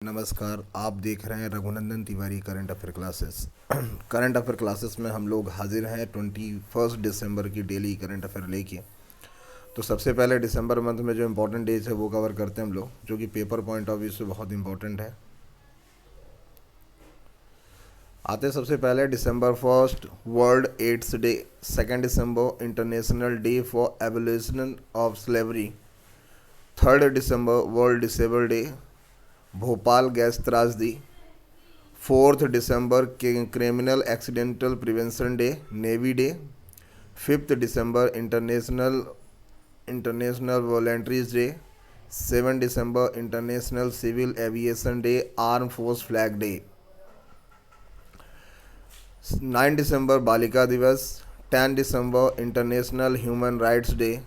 नमस्कार। आप देख रहे हैं Raghunandan Tiwari current affair classes. Current affair classes में हम लोग हाजिर हैं 21 दिसंबर की डेली करंट अफेयर लेके। तो सबसे पहले दिसंबर मंथ में जो इम्पोर्टेंट डेज है वो कवर करते हैं हम लोग, जो कि पेपर पॉइंट ऑफ व्यू से बहुत इंपॉर्टेंट है। आते हैं सबसे पहले दिसंबर 1 वर्ल्ड एड्स डे, 2 दिसंबर international day for abolition of slavery, 3 दिसंबर world disable day, Bhopal gas त्रासदी, 4 दिसंबर criminal accidental prevention day navy day, 5 दिसंबर इंटरनेशनल वॉलेंट्रीज डे, 7 दिसंबर international civil aviation day arm force flag day, 9 दिसंबर बालिका दिवस, 10 दिसंबर इंटरनेशनल ह्यूमन राइट्स डे,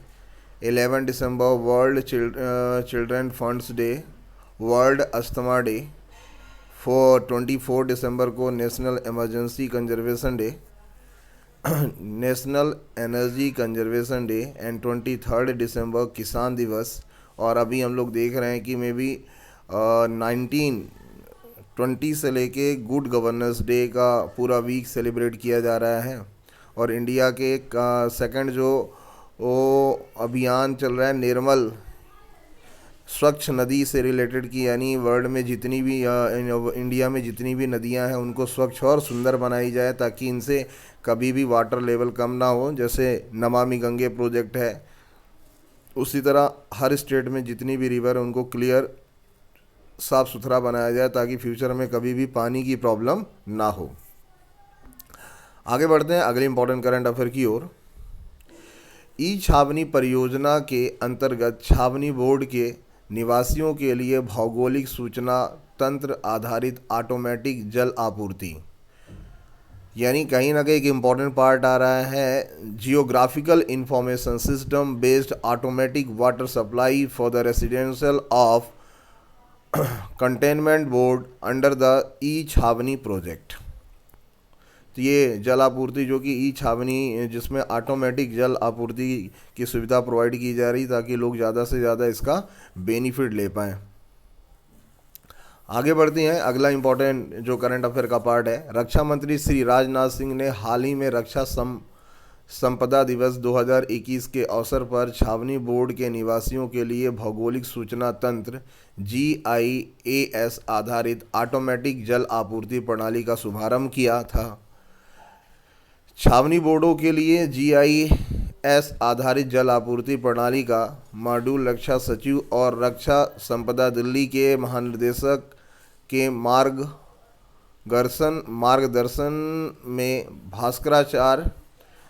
11 दिसंबर world children funds day, world asthma day, 24 दिसंबर को national emergency conservation day, national energy conservation day and 23 दिसंबर किसान दिवस। और अभी हम लोग देख रहे हैं कि मे बी 1920 से लेके गुड गवर्नेंस डे का पूरा वीक सेलिब्रेट किया जा रहा है। और इंडिया के सेकंड जो वो अभियान चल रहा है निर्मल स्वच्छ नदी से रिलेटेड की, यानी वर्ल्ड में जितनी भी इंडिया में जितनी भी नदियां हैं उनको स्वच्छ और सुंदर बनाई जाए ताकि इनसे कभी भी वाटर लेवल कम ना हो। जैसे नमामि गंगे प्रोजेक्ट है, उसी तरह हर स्टेट में जितनी भी रिवर है उनको क्लियर साफ़ सुथरा बनाया जाए ताकि फ्यूचर में कभी भी पानी की प्रॉब्लम ना हो। आगे बढ़ते हैं अगले इंपॉर्टेंट करंट अफेयर की ओर। ई छावनी परियोजना के अंतर्गत छावनी बोर्ड के निवासियों के लिए भौगोलिक सूचना तंत्र आधारित ऑटोमेटिक जल आपूर्ति, यानी कहीं ना कहीं एक इम्पॉर्टेंट पार्ट आ रहा है geographical information system based automatic water supply for the residential of containment board under the E Chhawani project. तो ये जल आपूर्ति जो कि ई छावनी, जिसमें ऑटोमेटिक जल आपूर्ति की सुविधा प्रोवाइड की जा रही ताकि लोग ज़्यादा से ज़्यादा इसका बेनिफिट ले पाएँ। आगे बढ़ते हैं, अगला इंपॉर्टेंट जो करंट अफेयर का पार्ट है। रक्षा मंत्री श्री राजनाथ सिंह ने हाल ही में रक्षा संपदा दिवस 2021 के अवसर पर छावनी बोर्ड के निवासियों के लिए भौगोलिक सूचना तंत्र GIAS आधारित ऑटोमेटिक जल आपूर्ति प्रणाली का शुभारंभ किया था। छावनी बोर्डों के लिए GIS आधारित जल आपूर्ति प्रणाली का मॉड्यूल रक्षा सचिव और रक्षा संपदा दिल्ली के महानिदेशक के मार्गदर्शन में Bhaskaracharya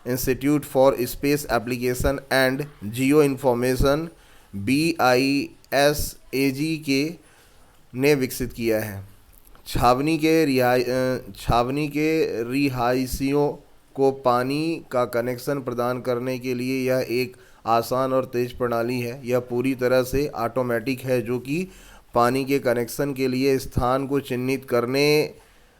institute for space application and Jio information BISAG के ने विकसित किया है। छावनी के रिहायशियों को पानी का कनेक्शन प्रदान करने के लिए यह एक आसान और तेज प्रणाली है। यह पूरी तरह से ऑटोमेटिक है जो कि पानी के कनेक्शन के लिए स्थान को चिन्हित करने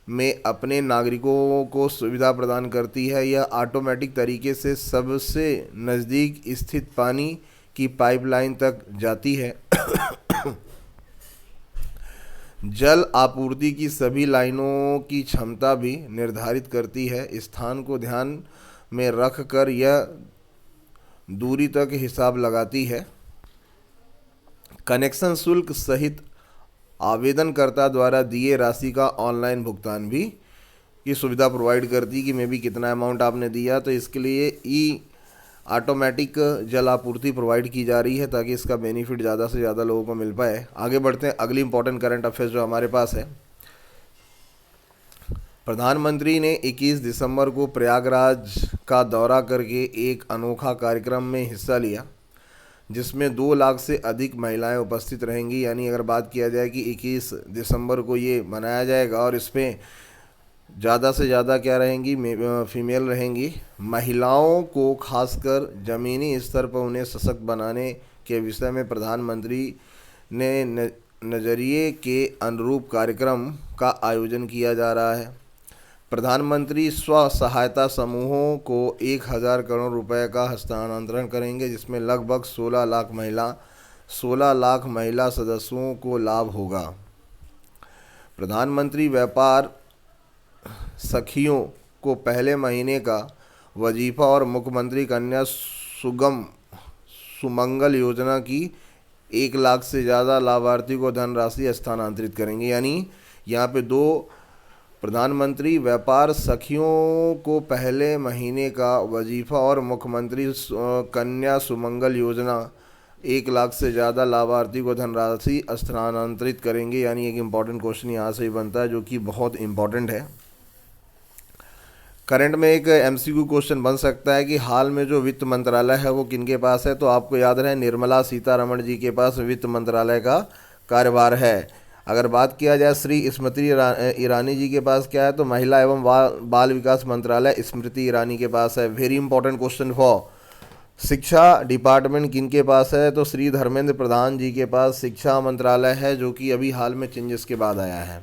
में अपने नागरिकों को सुविधा प्रदान करती है। यह ऑटोमेटिक तरीके से सबसे नज़दीक स्थित पानी की पाइपलाइन तक जाती है। जल आपूर्ति की सभी लाइनों की क्षमता भी निर्धारित करती है। स्थान को ध्यान में रखकर यह दूरी तक हिसाब लगाती है। कनेक्शन शुल्क सहित आवेदनकर्ता द्वारा दिए राशि का ऑनलाइन भुगतान भी की सुविधा प्रोवाइड करती कि मे भी कितना अमाउंट आपने दिया, तो इसके लिए ई ऑटोमेटिक जल आपूर्ति प्रोवाइड की जा रही है ताकि इसका बेनिफिट ज़्यादा से ज़्यादा लोगों को मिल पाए। आगे बढ़ते हैं, अगली इंपॉर्टेंट करंट अफेयर जो हमारे पास है। प्रधानमंत्री ने 21 दिसंबर को प्रयागराज का दौरा करके एक अनोखा कार्यक्रम में हिस्सा लिया जिसमें 2 लाख से अधिक महिलाएं उपस्थित रहेंगी। यानी अगर बात किया जाए कि 21 दिसंबर को ये मनाया जाएगा और इसमें ज़्यादा से ज़्यादा क्या रहेंगी, फीमेल रहेंगी। महिलाओं को खासकर ज़मीनी स्तर पर उन्हें सशक्त बनाने के विषय में प्रधानमंत्री ने नज़रिए के अनुरूप कार्यक्रम का आयोजन किया जा रहा है। प्रधानमंत्री स्व सहायता समूहों को 1,000 करोड़ रुपए का हस्तांतरण करेंगे जिसमें लगभग 16 लाख महिला सदस्यों को लाभ होगा। प्रधानमंत्री व्यापार सखियों को पहले महीने का वजीफा और मुख्यमंत्री कन्या सुमंगल योजना की 1 लाख से ज़्यादा लाभार्थी को धनराशि स्थानांतरित करेंगे। यानी यहाँ पे दो, प्रधानमंत्री व्यापार सखियों को पहले महीने का वजीफा और मुख्यमंत्री कन्या सुमंगल योजना 1 लाख से ज़्यादा लाभार्थी को धनराशि स्थानांतरित करेंगे। यानी एक इम्पॉर्टेंट क्वेश्चन यहाँ से ही बनता है जो कि बहुत इम्पॉर्टेंट है। करंट में एक एमसीक्यू क्वेश्चन बन सकता है कि हाल में जो वित्त मंत्रालय है वो किनके पास है, तो आपको याद रहे निर्मला सीतारमण जी के पास वित्त मंत्रालय का कार्यभार है। अगर बात किया जाए श्री स्मृति ईरानी जी के पास क्या है, तो महिला एवं बाल विकास मंत्रालय स्मृति ईरानी के पास है। वेरी इंपॉर्टेंट क्वेश्चन फॉर शिक्षा डिपार्टमेंट किनके पास है, तो श्री धर्मेंद्र प्रधान जी के पास शिक्षा मंत्रालय है, जो कि अभी हाल में चेंजेस के बाद आया है।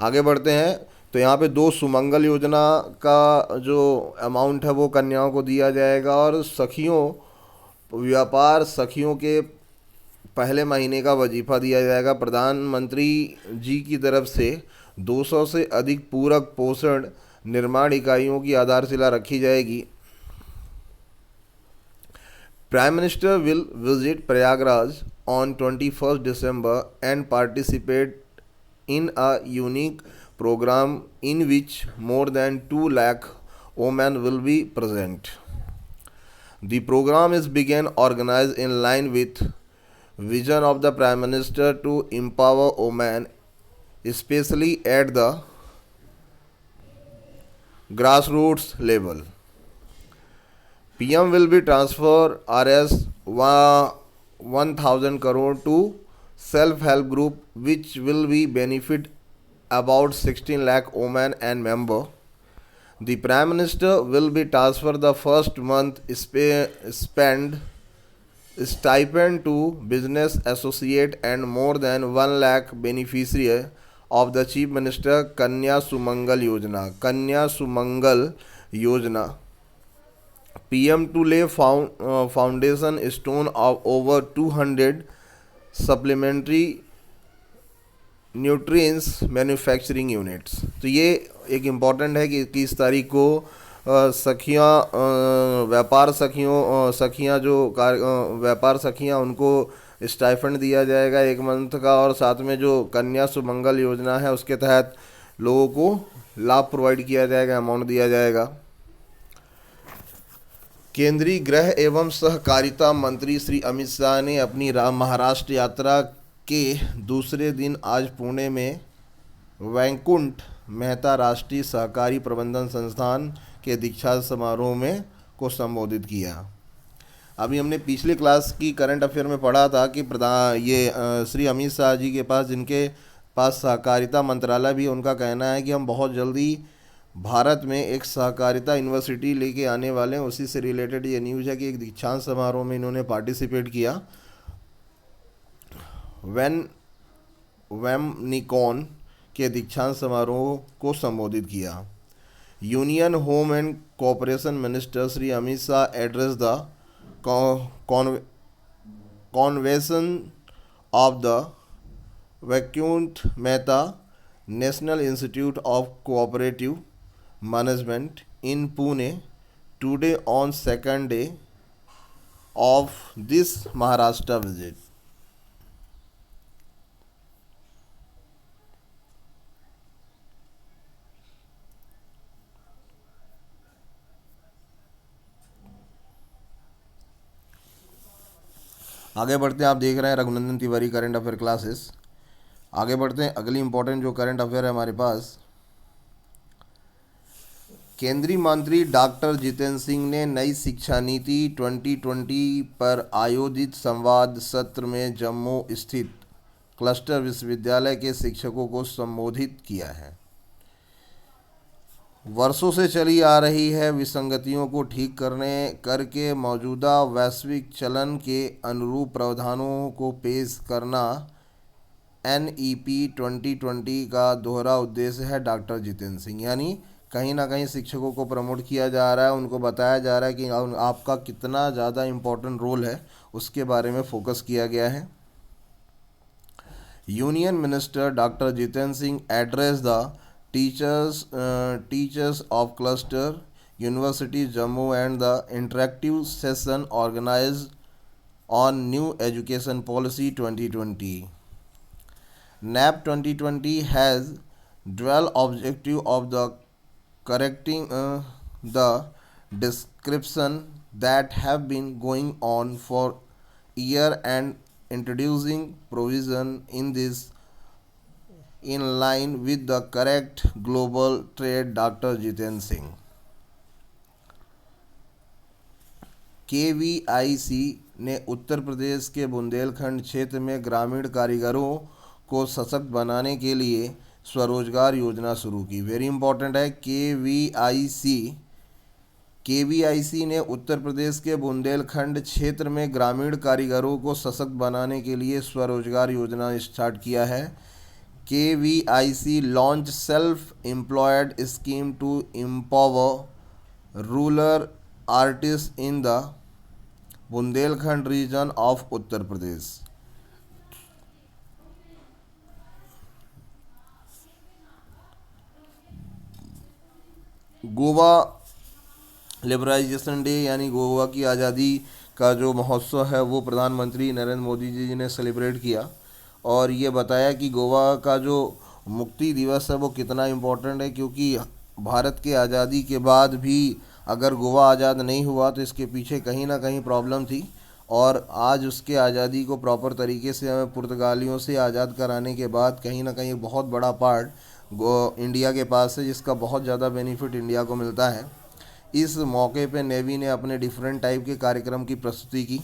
आगे बढ़ते हैं, तो यहाँ पे 2 सुमंगल योजना का जो अमाउंट है वो कन्याओं को दिया जाएगा और व्यापार सखियों के पहले महीने का वजीफा दिया जाएगा। प्रधानमंत्री जी की तरफ से 200 से अधिक पूरक पोषण निर्माण इकाइयों की आधारशिला रखी जाएगी। Prime minister will visit Prayagraj on 21 December and participate in a unique program in which more than 2 lakh women will be present. The program is began organized in line with vision of the Prime Minister to empower women, especially at the grassroots level. PM will be transfer Rs 1000 crore to self-help group, which will be benefit about 16 lakh women and member. The Prime Minister will be transfer the first month spend stipend to business associate and more than 1 lakh beneficiary of the Chief Minister Kanya Sumangal Yojana. PM to lay foundation stone of over 200 supplementary nutrients manufacturing units. तो ये एक important है कि 21 तारीख को व्यापार सखियाँ उनको stipend दिया जाएगा 1 मंथ का, और साथ में जो कन्या सुमंगल योजना है उसके तहत लोगों को लाभ प्रोवाइड किया जाएगा, अमाउंट दिया जाएगा। केंद्रीय गृह एवं सहकारिता मंत्री श्री अमित शाह ने अपनी महाराष्ट्र यात्रा के दूसरे दिन आज पुणे में वैकुंठ मेहता राष्ट्रीय सहकारी प्रबंधन संस्थान के दीक्षांत समारोह में को संबोधित किया। अभी हमने पिछले क्लास की करंट अफेयर में पढ़ा था कि श्री अमित शाह जी के पास, जिनके पास सहकारिता मंत्रालय भी, उनका कहना है कि हम बहुत जल्दी भारत में एक सहकारिता यूनिवर्सिटी लेके आने वाले हैं। उसी से रिलेटेड ये न्यूज़ है कि एक दीक्षांत समारोह में इन्होंने पार्टिसिपेट किया। वैमनिकॉन के दीक्षांत समारोह को संबोधित किया। Union home and corporation minister Shri Amit Shah address the convention of the Vaikunth Mehta national institute of cooperative management in Pune today on second day of this Maharashtra visit. आगे बढ़ते हैं, आप देख रहे हैं Raghunandan Tiwari current affair classes. आगे बढ़ते हैं, अगली इंपॉर्टेंट जो करंट अफेयर है हमारे पास, केंद्रीय मंत्री डॉक्टर जितेंद्र सिंह ने नई शिक्षा नीति 2020 पर आयोजित संवाद सत्र में जम्मू स्थित क्लस्टर विश्वविद्यालय के शिक्षकों को संबोधित किया है। वर्षों से चली आ रही है विसंगतियों को ठीक करके मौजूदा वैश्विक चलन के अनुरूप प्रावधानों को पेश करना NEP 2020 का दोहरा उद्देश्य है। डॉक्टर जितेंद्र सिंह, यानी कहीं ना कहीं शिक्षकों को प्रमोट किया जा रहा है, उनको बताया जा रहा है कि आपका कितना ज़्यादा इम्पोर्टेंट रोल है, उसके बारे में फोकस किया गया है। Union Minister Dr. Jiten Singh addressed the teachers of cluster University Jammu and the interactive session organized on New Education Policy 2020. NAP 2020 has dual objective of the correcting the description that have been going on for year and introducing provision in this in line with the correct global trade. Dr. Jiten Singh. KVIC ने उत्तर प्रदेश के बुंदेलखंड क्षेत्र में ग्रामीण कारीगरों को सशक्त बनाने के लिए स्वरोजगार योजना शुरू की। वेरी इंपॉर्टेंट है। केवीआईसी ने उत्तर प्रदेश के बुंदेलखंड क्षेत्र में ग्रामीण कारीगरों को सशक्त बनाने के लिए स्वरोजगार योजना स्टार्ट किया है। KVIC launch self employed scheme to empower rural artist in the Bundelkhand region of Uttar Pradesh. Goa liberalisation day यानी गोवा की आज़ादी का जो महोत्सव है वो प्रधानमंत्री नरेंद्र मोदी जी ने सेलिब्रेट किया और ये बताया कि गोवा का जो मुक्ति दिवस है वो कितना इम्पोर्टेंट है, क्योंकि भारत के आज़ादी के बाद भी अगर गोवा आज़ाद नहीं हुआ तो इसके पीछे कहीं ना कहीं प्रॉब्लम थी और आज उसके आज़ादी को प्रॉपर तरीके से हमें पुर्तगालियों से आज़ाद कराने के बाद कहीं ना कहीं एक बहुत बड़ा पार्ट इंडिया के पास है, जिसका बहुत ज़्यादा बेनिफिट इंडिया को मिलता है। इस मौके पे नेवी ने अपने डिफरेंट टाइप के कार्यक्रम की प्रस्तुति की।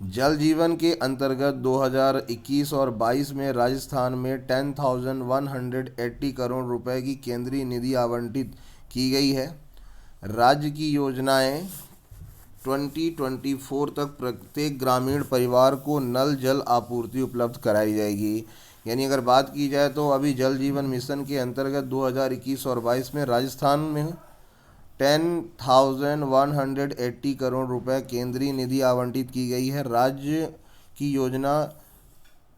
जल जीवन के अंतर्गत 2021 और 22 में राजस्थान में 10,180 करोड़ रुपए की केंद्रीय निधि आवंटित की गई है। राज्य की योजनाएं 2024 तक प्रत्येक ग्रामीण परिवार को नल जल आपूर्ति उपलब्ध कराई जाएगी। यानी अगर बात की जाए तो अभी जल जीवन मिशन के अंतर्गत 2021 और 22 में राजस्थान में 10,180 करोड़ रुपए केंद्रीय निधि आवंटित की गई है। राज्य की योजना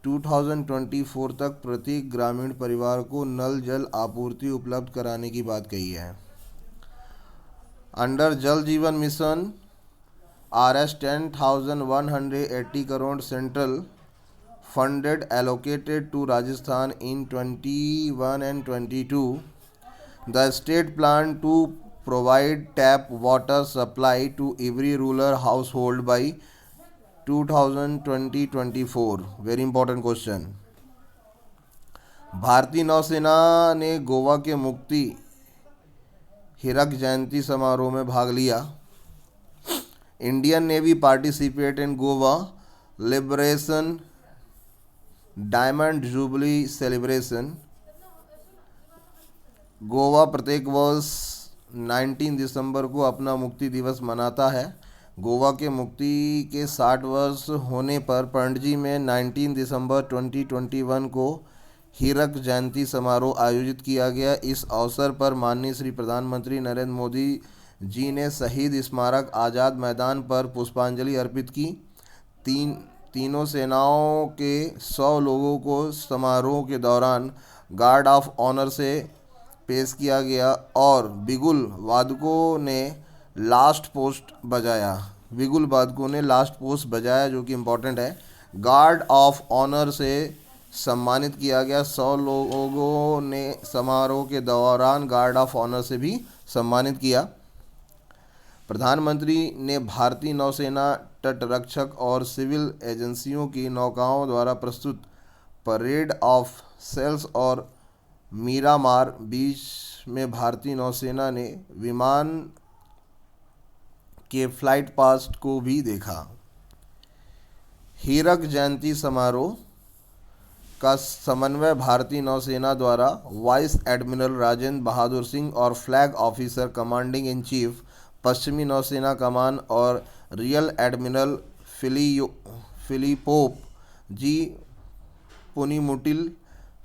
2024 तक प्रत्येक ग्रामीण परिवार को नल जल आपूर्ति उपलब्ध कराने की बात कही है। अंडर जल जीवन mission RS 10,180 crore central funded allocated to Rajasthan in 21 and 22. The state plan to provide tap water supply to every rural household by 2020-24. Very important question. भारतीय नौसेना ने गोवा के मुक्ति हीरक जयंती समारोह में भाग लिया। Indian navy participate in Goa liberation diamond jubilee celebration. Goa प्रत्येक वर्ष 19 दिसंबर को अपना मुक्ति दिवस मनाता है। गोवा के मुक्ति के 60 वर्ष होने पर पणजी में 19 दिसंबर 2021 को हीरक जयंती समारोह आयोजित किया गया। इस अवसर पर माननीय श्री प्रधानमंत्री नरेंद्र मोदी जी ने शहीद स्मारक आज़ाद मैदान पर पुष्पांजलि अर्पित की। तीनों सेनाओं के 100 लोगों को समारोह के दौरान गार्ड ऑफ ऑनर से पेश किया गया और बिगुल वादकों ने लास्ट पोस्ट बजाया जो कि इम्पोर्टेंट है। गार्ड ऑफ ऑनर से सम्मानित किया गया। 100 लोगों ने समारोह के दौरान गार्ड ऑफ ऑनर से भी सम्मानित किया। प्रधानमंत्री ने भारतीय नौसेना, तटरक्षक और सिविल एजेंसियों की नौकाओं द्वारा प्रस्तुत परेड ऑफ सेल्स और मीरामार बीच में भारतीय नौसेना ने विमान के फ्लाइट पास्ट को भी देखा। हीरक जयंती समारोह का समन्वय भारतीय नौसेना द्वारा वाइस एडमिरल राजेंद्र बहादुर सिंह और flag officer commanding in chief पश्चिमी नौसेना कमान और रियल एडमिरल फिलिपोप जी पुनीमुटिल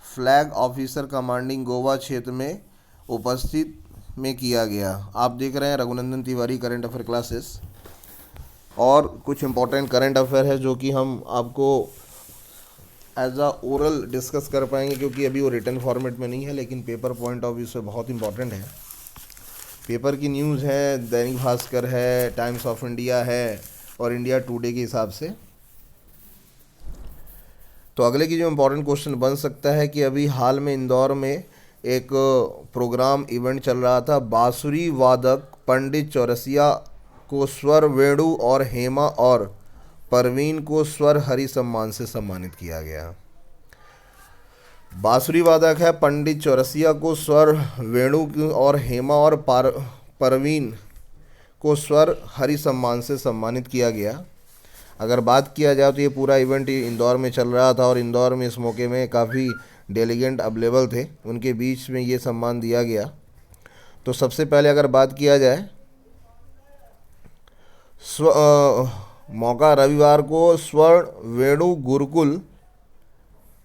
फ्लैग ऑफिसर कमांडिंग गोवा क्षेत्र में उपस्थित में किया गया। आप देख रहे हैं Raghunandan Tiwari current affair classes. और कुछ इम्पोर्टेंट करंट अफेयर है जो कि हम आपको एज अ ओरल डिस्कस कर पाएंगे, क्योंकि अभी वो रिटन फॉर्मेट में नहीं है, लेकिन पेपर पॉइंट ऑफ व्यू से बहुत इंपॉर्टेंट है। पेपर की न्यूज़ है, दैनिक भास्कर है, टाइम्स ऑफ इंडिया है और इंडिया टुडे के हिसाब से। तो अगले की जो इम्पोर्टेंट क्वेश्चन बन सकता है कि अभी हाल में इंदौर में एक प्रोग्राम इवेंट चल रहा था, बांसुरी वादक पंडित चौरसिया को स्वर वेणु और हेमा और परवीन को स्वर हरि सम्मान से सम्मानित किया गया। बांसुरी वादक है पंडित चौरसिया को स्वर वेणु और हेमा और परवीन को स्वर हरि सम्मान से सम्मानित किया गया। अगर बात किया जाए तो ये पूरा इवेंट इंदौर में चल रहा था और इंदौर में इस मौके में काफ़ी डेलीगेंट अवेलेबल थे, उनके बीच में ये सम्मान दिया गया। तो सबसे पहले अगर बात किया जाए मौका रविवार को स्वर्ण वेणु गुरुकुल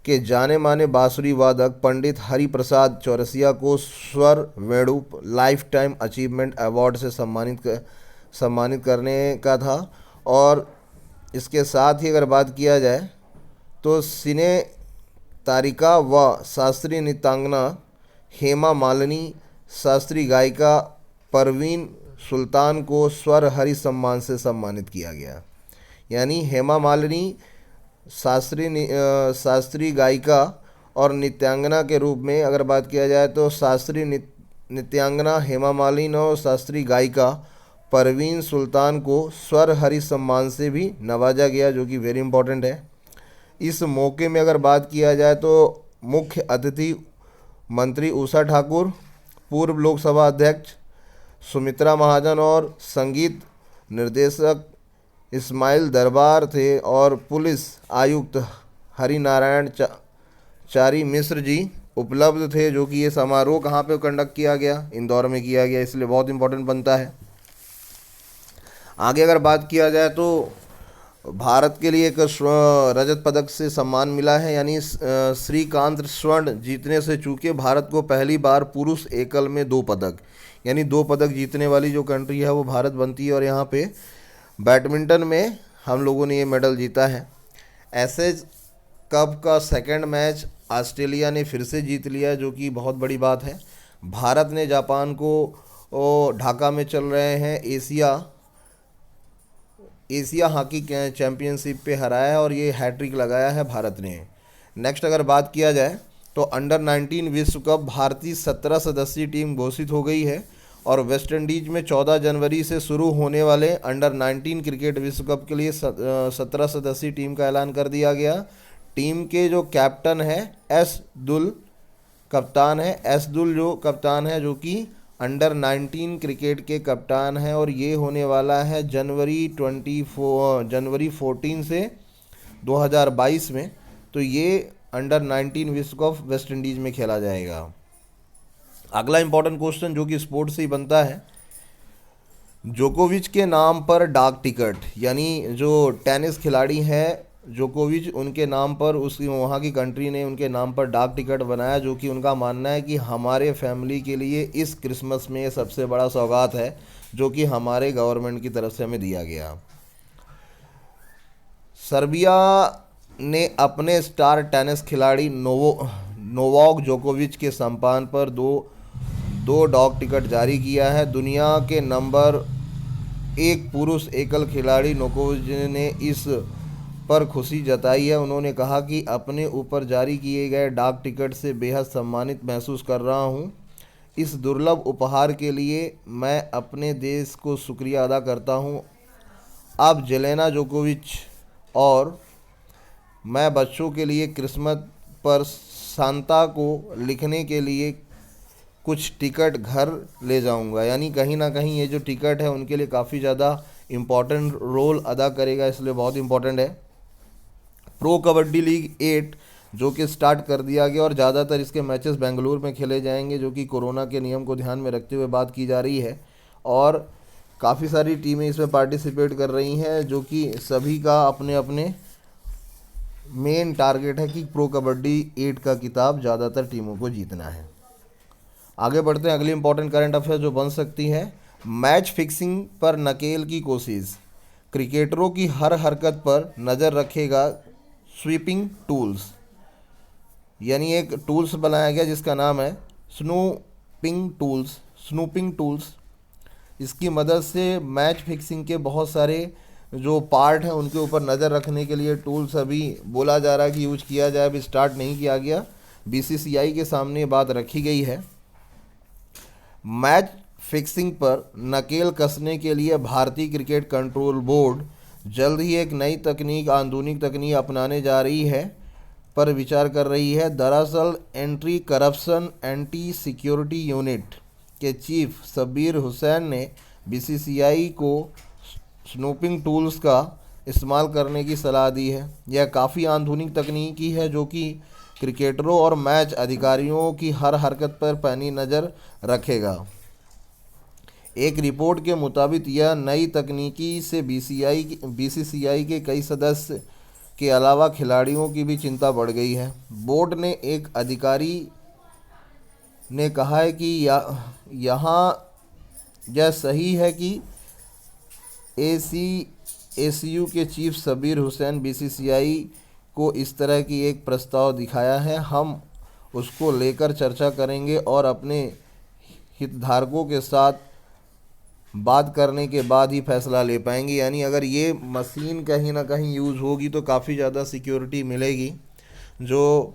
के जाने माने बांसुरी वादक पंडित हरि प्रसाद चौरसिया को स्वर वेणु लाइफ टाइम अचीवमेंट अवार्ड से सम्मानित करने का था। और इसके साथ ही अगर बात किया जाए तो सिने तारिका व शास्त्रीय नृत्यांगना हेमा मालिनी, शास्त्रीय गायिका परवीन सुल्तान को स्वर हरि सम्मान से सम्मानित किया गया। यानी हेमा मालिनी शास्त्रीय गायिका और नृत्यांगना के रूप में अगर बात किया जाए तो शास्त्रीय नृत्यांगना हेमा मालिनी और शास्त्रीय गायिका परवीन सुल्तान को स्वर हरि सम्मान से भी नवाजा गया, जो कि वेरी इंपॉर्टेंट है। इस मौके में अगर बात किया जाए तो मुख्य अतिथि मंत्री उषा ठाकुर, पूर्व लोकसभा अध्यक्ष सुमित्रा महाजन और संगीत निर्देशक इस्माइल दरबार थे और पुलिस आयुक्त हरिनारायण चारी मिश्र जी उपलब्ध थे। जो कि ये समारोह कहाँ पे कंडक्ट किया गया, इंदौर में किया गया, इसलिए बहुत इंपॉर्टेंट बनता है। आगे अगर बात किया जाए तो भारत के लिए एक रजत पदक से सम्मान मिला है, यानी श्रीकांत स्वर्ण जीतने से चूके भारत को पहली बार पुरुष एकल में 2 पदक, यानी 2 पदक जीतने वाली जो कंट्री है वो भारत बनती है। और यहाँ पे बैडमिंटन में हम लोगों ने ये मेडल जीता है। एसएज कप का सेकंड मैच ऑस्ट्रेलिया ने फिर से जीत लिया, जो कि बहुत बड़ी बात है। भारत ने जापान को ढाका में चल रहे हैं एशिया हॉकी चैंपियनशिप पे हराया है और ये हैट्रिक लगाया है भारत ने। नेक्स्ट अगर बात किया जाए तो अंडर 19 विश्व कप भारतीय 17 सदस्यीय टीम घोषित हो गई है और वेस्ट इंडीज में 14 जनवरी से शुरू होने वाले अंडर 19 क्रिकेट विश्व कप के लिए 17 सदस्यीय टीम का ऐलान कर दिया गया। टीम के जो कैप्टन है एसदुल जो कप्तान है, जो कि अंडर 19 क्रिकेट के कप्तान है और ये होने वाला है जनवरी 14 से 2022 में। तो ये अंडर 19 विश्व कप वेस्ट इंडीज़ में खेला जाएगा। अगला इंपॉर्टेंट क्वेश्चन जो कि स्पोर्ट्स से ही बनता है, जोकोविच के नाम पर डाक टिकट, यानी जो टेनिस खिलाड़ी हैं जोकोविच, उनके नाम पर उसकी वहाँ की कंट्री ने उनके नाम पर डाक टिकट बनाया, जो कि उनका मानना है कि हमारे फैमिली के लिए इस क्रिसमस में सबसे बड़ा सौगात है जो कि हमारे गवर्नमेंट की तरफ से हमें दिया गया। सर्बिया ने अपने स्टार टेनिस खिलाड़ी नोवाक जोकोविच के सम्मान पर दो डाक टिकट जारी किया है। दुनिया के नंबर 1 पुरुष एकल खिलाड़ी जोकोविच ने इस पर खुशी जताई है। उन्होंने कहा कि अपने ऊपर जारी किए गए डाक टिकट से बेहद सम्मानित महसूस कर रहा हूं। इस दुर्लभ उपहार के लिए मैं अपने देश को शुक्रिया अदा करता हूं। अब जेलेना जोकोविच और मैं बच्चों के लिए क्रिसमस पर सांता को लिखने के लिए कुछ टिकट घर ले जाऊंगा, यानी कहीं ना कहीं ये जो टिकट है उनके लिए काफ़ी ज़्यादा इम्पॉर्टेंट रोल अदा करेगा, इसलिए बहुत इम्पॉर्टेंट है। प्रो कबड्डी लीग 8 जो कि स्टार्ट कर दिया गया और ज़्यादातर इसके मैचेस बेंगलुरु में खेले जाएंगे, जो कि कोरोना के नियम को ध्यान में रखते हुए बात की जा रही है। और काफ़ी सारी टीमें इसमें पार्टिसिपेट कर रही हैं, जो कि सभी का अपने अपने मेन टारगेट है कि प्रो कबड्डी 8 का किताब ज़्यादातर टीमों को जीतना है। आगे बढ़ते हैं, अगली इंपॉर्टेंट करंट अफेयर जो बन सकती है, मैच फिक्सिंग पर नकेल की कोशिश। क्रिकेटरों की हर हरकत पर नज़र रखेगा स्वीपिंग टूल्स, यानी एक टूल्स बनाया गया जिसका नाम है स्नूपिंग टूल्स। इसकी मदद से मैच फिक्सिंग के बहुत सारे जो पार्ट हैं उनके ऊपर नज़र रखने के लिए टूल्स अभी बोला जा रहा है कि यूज किया जाए, अभी स्टार्ट नहीं किया गया। बीसीसीआई के सामने ये बात रखी गई है। मैच फिक्सिंग पर नकेल कसने के लिए भारतीय क्रिकेट कंट्रोल बोर्ड जल्द ही एक नई तकनीक, आधुनिक तकनीक अपनाने जा रही है पर विचार कर रही है। दरअसल anti corruption anti security unit के चीफ सबीर हुसैन ने बीसीसीआई को स्नूपिंग टूल्स का इस्तेमाल करने की सलाह दी है। यह काफ़ी आधुनिक तकनीकी है जो कि क्रिकेटरों और मैच अधिकारियों की हर हरकत पर पैनी नज़र रखेगा। एक रिपोर्ट के मुताबिक यह नई तकनीकी से बीसीसीआई के कई सदस्य के अलावा खिलाड़ियों की भी चिंता बढ़ गई है। बोर्ड ने एक अधिकारी ने कहा है कि यहाँ यह सही है कि एसीयू के चीफ सबीर हुसैन बीसीसीआई को इस तरह की एक प्रस्ताव दिखाया है। हम उसको लेकर चर्चा करेंगे और अपने हितधारकों के साथ बात करने के बाद ही फैसला ले पाएंगे। यानी अगर ये मशीन कहीं ना कहीं यूज़ होगी तो काफ़ी ज़्यादा सिक्योरिटी मिलेगी। जो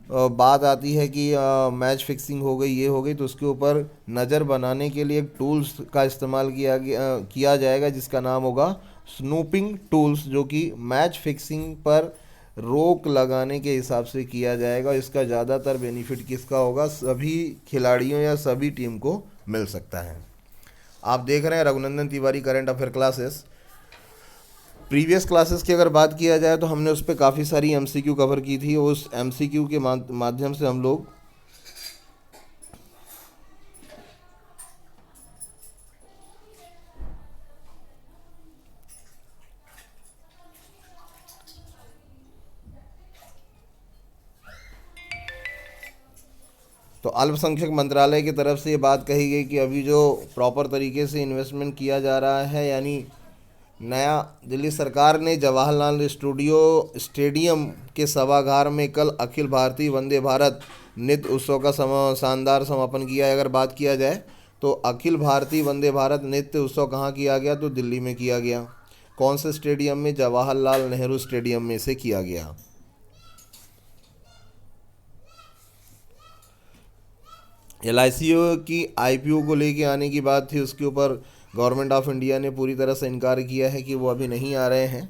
बात आती है कि मैच फिक्सिंग हो गई, ये हो गई, तो उसके ऊपर नज़र बनाने के लिए एक टूल्स का इस्तेमाल किया जाएगा जिसका नाम होगा स्नूपिंग टूल्स, जो कि मैच फिक्सिंग पर रोक लगाने के हिसाब से किया जाएगा। इसका ज़्यादातर बेनिफिट किसका होगा? सभी खिलाड़ियों या सभी टीम को मिल सकता है। आप देख रहे हैं Raghunandan Tiwari current affair classes. Previous classes की अगर बात किया जाए तो हमने उस पर काफ़ी सारी एमसीक्यू कवर की थी। उस एमसीक्यू के माध्यम से हम लोग तो अल्पसंख्यक मंत्रालय की तरफ से ये बात कही गई कि अभी जो प्रॉपर तरीके से इन्वेस्टमेंट किया जा रहा है, यानी नया दिल्ली सरकार ने जवाहरलाल स्टेडियम के सभागार में कल अखिल भारतीय वंदे भारत नृत्य उत्सव का शानदार समापन किया है। अगर बात किया जाए तो अखिल भारतीय वंदे भारत नृत्य उत्सव कहाँ किया गया? तो दिल्ली में किया गया। कौन से स्टेडियम में? जवाहरलाल नेहरू स्टेडियम में से किया गया। LIC की IPO को लेके आने की बात थी, उसके ऊपर गवर्नमेंट ऑफ इंडिया ने पूरी तरह से इनकार किया है कि वो अभी नहीं आ रहे हैं।